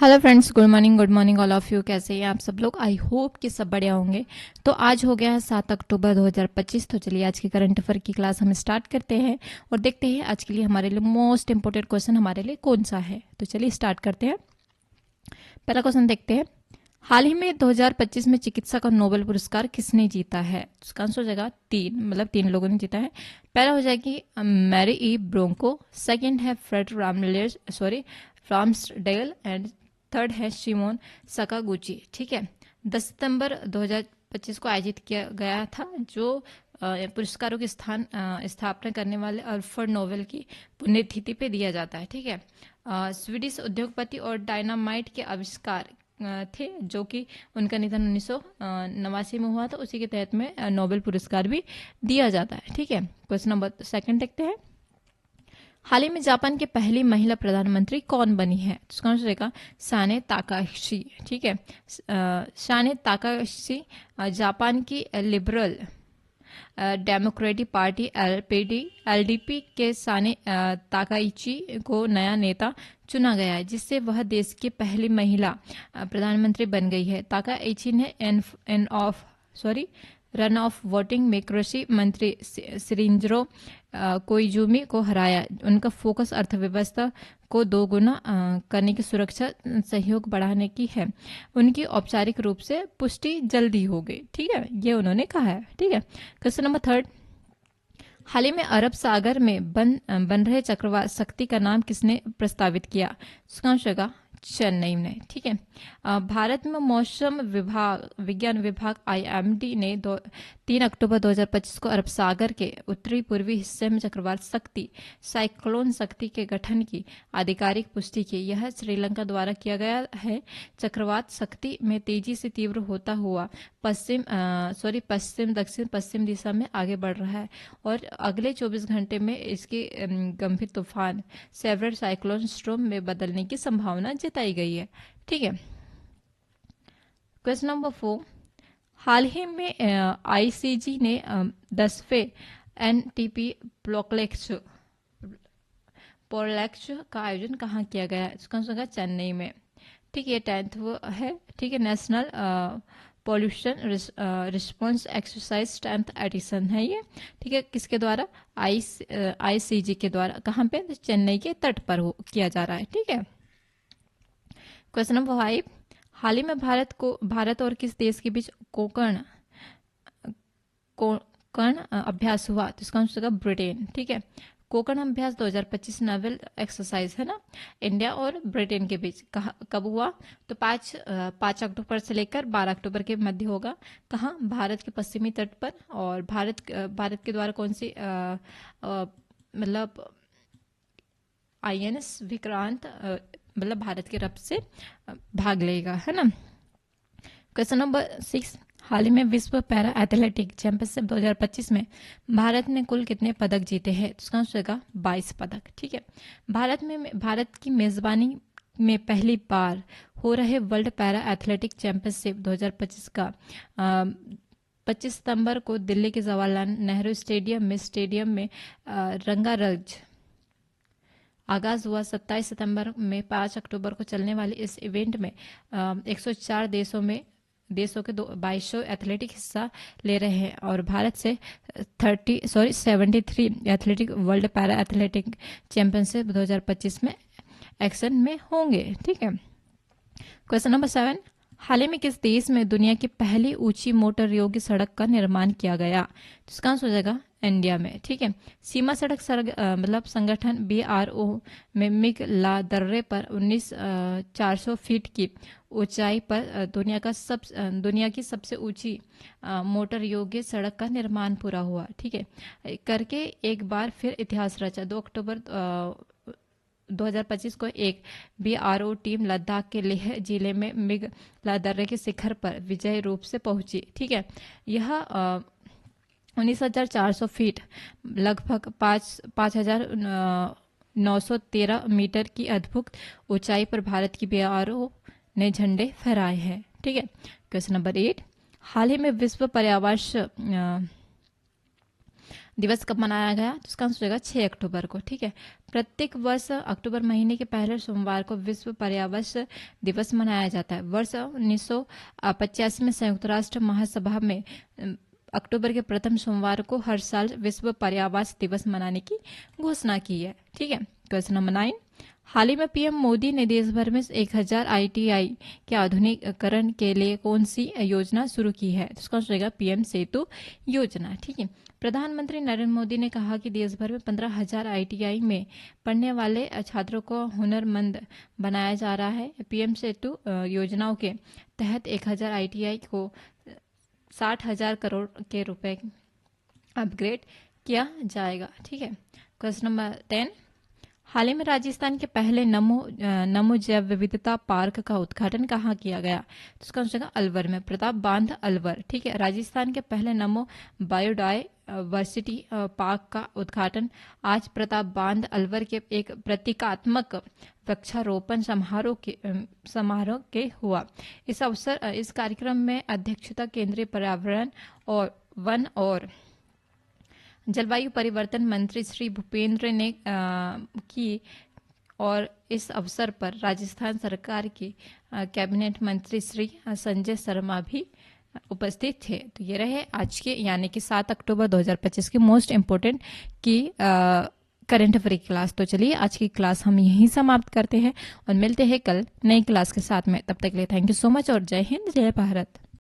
Hello friends, good morning all of you. कैसे हैं आप सब लोग? आई होप कि सब बढ़िया होंगे। तो आज हो गया है 7 अक्टूबर 2025। तो चलिए आज की करंट अफेयर की क्लास हम स्टार्ट करते हैं और देखते हैं आज के लिए हमारे लिए मोस्ट इंपोर्टेंट क्वेश्चन हमारे लिए कौन सा है। तो चलिए स्टार्ट करते हैं। पहला क्वेश्चन देखते हैं। हाल ही में 2025 में चिकित्सा का नोबेल पुरस्कार किसने जीता है? इसका आंसर हो जाएगा तीन लोगों ने जीता है। पहला हो जाएगी मैरी ई ब्रोंको, सेकंड है फ्रेड राम्सडेल एंड थर्ड है शिमोन सकागुची। ठीक है, 10 सितंबर 2025 को आयोजित किया गया था, जो पुरस्कारों की स्थापना करने वाले अल्फ्रेड नोबेल की पुण्यतिथि पे दिया जाता है। ठीक है, स्वीडिश उद्योगपति और डायनामाइट के आविष्कार थे, जो कि उनका निधन 1989 में हुआ था। उसी के तहत में नोबेल पुरस्कार भी दिया जाता है। ठीक है, क्वेश्चन नंबर सेकंड देखते हैं। हाल ही में जापान की पहली महिला प्रधानमंत्री कौन बनी है? इसका आंसर रहेगा साने ताकाशी। ठीक है, साने ताकाशी जापान की लिबरल डेमोक्रेटिक पार्टी एलडीपी के साने ताकाइची को नया नेता चुना गया है, जिससे वह देश की पहली महिला प्रधानमंत्री बन गई है। ताकाइची ने रन ऑफ वोटिंग में कृषि मंत्री शिंजिरो कोइजुमी को हराया। उनका फोकस अर्थव्यवस्था को दोगुना करने की सुरक्षा सहयोग बढ़ाने की है। उनकी औपचारिक रूप से पुष्टि जल्दी हो गई। ठीक है, ये उन्होंने कहा है। ठीक है, क्वेश्चन नंबर थर्ड। हाल ही में अरब सागर में बन रहे चक्रवात शक्ति का नाम किसने प्रस्तावित किया? इसका आंसर होगा चेन्नई ने। ठीक है, भारत में मौसम विज्ञान विभाग आईएमडी ने 3 अक्टूबर 2025 को अरब सागर के उत्तरी पूर्वी हिस्से में चक्रवात साइक्लोन शक्ति के गठन की आधिकारिक पुष्टि की। यह श्रीलंका द्वारा किया गया है। चक्रवात शक्ति में तेजी से तीव्र होता हुआ पश्चिम दक्षिण पश्चिम दिशा में आगे बढ़ रहा है और अगले 24 घंटे में इसके गंभीर तूफान सेवरल साइक्लोन स्ट्रोम में बदलने की संभावना जताई गई है। ठीक है, क्वेश्चन नंबर 4। हाल ही में आईसीजी ने 10वें एनटीपी पोरलेक्स का आयोजन कहाँ किया गया है? इसका आंसर चेन्नई में। ठीक है, 10th वो है। ठीक है, national pollution response exercise 10th edition है ये। ठीक है, किसके द्वारा? आईसीजी के द्वारा। कहाँ पे? चेन्नई के तट पर किया जा रहा है। ठीक है, क्वेश्चन नंबर 5। हाल ही में भारत और किस देश के बीच कोकण अभ्यास हुआ? तो इसका आंसर होगा ब्रिटेन। ठीक है, कोकण अभ्यास 2025 नावल एक्सरसाइज है ना, इंडिया और ब्रिटेन के बीच कब हुआ? तो 5 अक्टूबर से लेकर 12 अक्टूबर के मध्य होगा। कहाँ? भारत के पश्चिमी तट पर। और भारत के द्वारा कौन सी मतलब आईएनएस विक्रांत मतलब भारत के रफ से भाग लेगा, है ना। Question number 6। हाल ही में विश्व पैरा एथलेटिक चैंपियनशिप 2025 में भारत ने कुल कितने पदक जीते हैं? इसका आंसर होगा 22 पदक। ठीक है, भारत की मेजबानी में पहली बार हो रहे वर्ल्ड पैरा एथलेटिक चैंपियनशिप 2025 का 25 सितंबर को दिल्ली के जवाहरलाल नेहरू स्टेडियम में रंगारंग आगाज हुआ। 27 सितंबर में 5 अक्टूबर को चलने वाले इस इवेंट में 104 देशों के 2200 एथलेटिक हिस्सा ले रहे हैं और भारत से 73 athletic world para athletic championship 2025 में एक्शन में होंगे। ठीक है, क्वेश्चन नंबर 7। हाल ही में किस देश में दुनिया की पहली ऊंची मोटर योग्य सड़क का निर्माण किया गया? तो इसका आंसर हो जाएगा इंडिया में। ठीक है, सीमा सड़क मतलब संगठन बीआरओ में मिग ला दर्रे पर 19,400 फीट की ऊंचाई पर दुनिया की सबसे ऊंची मोटर योग्य सड़क का निर्माण पूरा हुआ। ठीक है, करके एक बार फिर इतिहास रचा। 2 अक्टूबर 2025 को एक बीआरओ टीम लद्दाख के लेह जिले में मिग ला दर्रे के शिखर पर विजयी रूप से पहुंची। ठीक है, यह 19,400 फीट लगभग 5,913 मीटर की अद्भुत ऊंचाई पर भारत की बीआरओ ने झंडे फहराए हैं। ठीक है, क्वेश्चन नंबर 8। हाल ही में विश्व पर्यावरण दिवस कब मनाया गया, तो इसका आंसर होगा 6 अक्टूबर को। ठीक है, प्रत्येक वर्ष अक्टूबर महीने के पहले सोमवार को विश्व पर्यावरण दिवस मनाया जाता है। वर्ष 1985 में संयुक्त राष्ट्र महासभा में अक्टूबर के प्रथम सोमवार को हर साल विश्व पर्यावरण दिवस मनाने की घोषणा की है। ठीक है, क्वेश्चन नंबर 9, हाल ही में पीएम मोदी ने देश भर में 1000 आईटीआई के आधुनिकीकरण के लिए कौन सी योजना शुरू की है, तो इसका आंसर होगा पीएम सेतु योजना। ठीक है, प्रधानमंत्री नरेंद्र मोदी ने कहा कि देश भर में 15,000 आईटीआई में पढ़ने वाले छात्रों को हुनरमंद बनाया जा रहा है। पीएम सेतु योजनाओं के तहत 1000 आईटीआई को 60,000 करोड़ के रुपए अपग्रेड किया जाएगा। ठीक है, क्वेश्चन नंबर 10, हाल ही में राजस्थान के पहले नमो जैव विविधता पार्क का उद्घाटन कहाँ किया गया, तो उसका आंसर है अलवर में, प्रताप बांध अलवर। ठीक है, राजस्थान के पहले नमो बायोडायवर्सिटी पार्क का उद्घाटन आज प्रताप बांध अलवर के एक प्रतीकात्मक वृक्षारोपण समारोह के हुआ। इस कार्यक्रम में अध्यक्षता केंद्रीय पर्यावरण और वन और जलवायु परिवर्तन मंत्री श्री भूपेंद्र ने की, और इस अवसर पर राजस्थान सरकार के कैबिनेट मंत्री श्री संजय शर्मा भी उपस्थित थे। तो ये रहे आज के यानी कि 7 अक्टूबर 2025 की मोस्ट इम्पोर्टेंट की करंट अफेयर क्लास। तो चलिए आज की क्लास हम यहीं समाप्त करते हैं और मिलते हैं कल नई क्लास के साथ में। तब तक के लिए थैंक यू सो मच और जय हिंद, जय भारत।